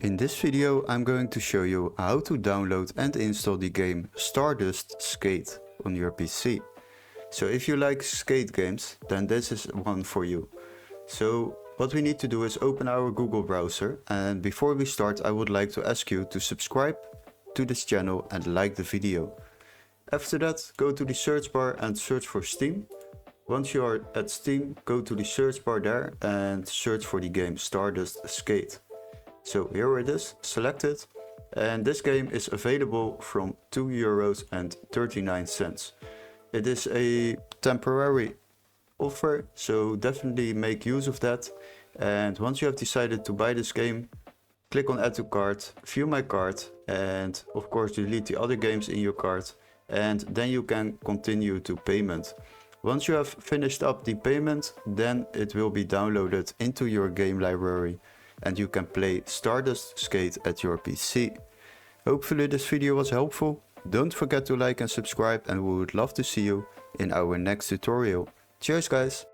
In this video I'm going to show you how to download and install the game Stardust Skate on your PC. So if you like skate games, then this is one for you. So what we need to do is open our Google browser, and before we start I would like to ask you to subscribe to this channel and like the video. After that, go to the search bar and search for Steam. Once you are at Steam, go to the search bar there and search for the game Stardust Skate. So here it is, select it, and this game is available from €2.39. It is a temporary offer, so definitely make use of that. And once you have decided to buy this game, click on add to cart, view my cart, and of course delete the other games in your cart, and then you can continue to payment. Once you have finished up the payment, then it will be downloaded into your game library and you can play Stardust Skate at your PC. Hopefully this video was helpful. Don't forget to like and subscribe, and we would love to see you in our next tutorial. Cheers guys!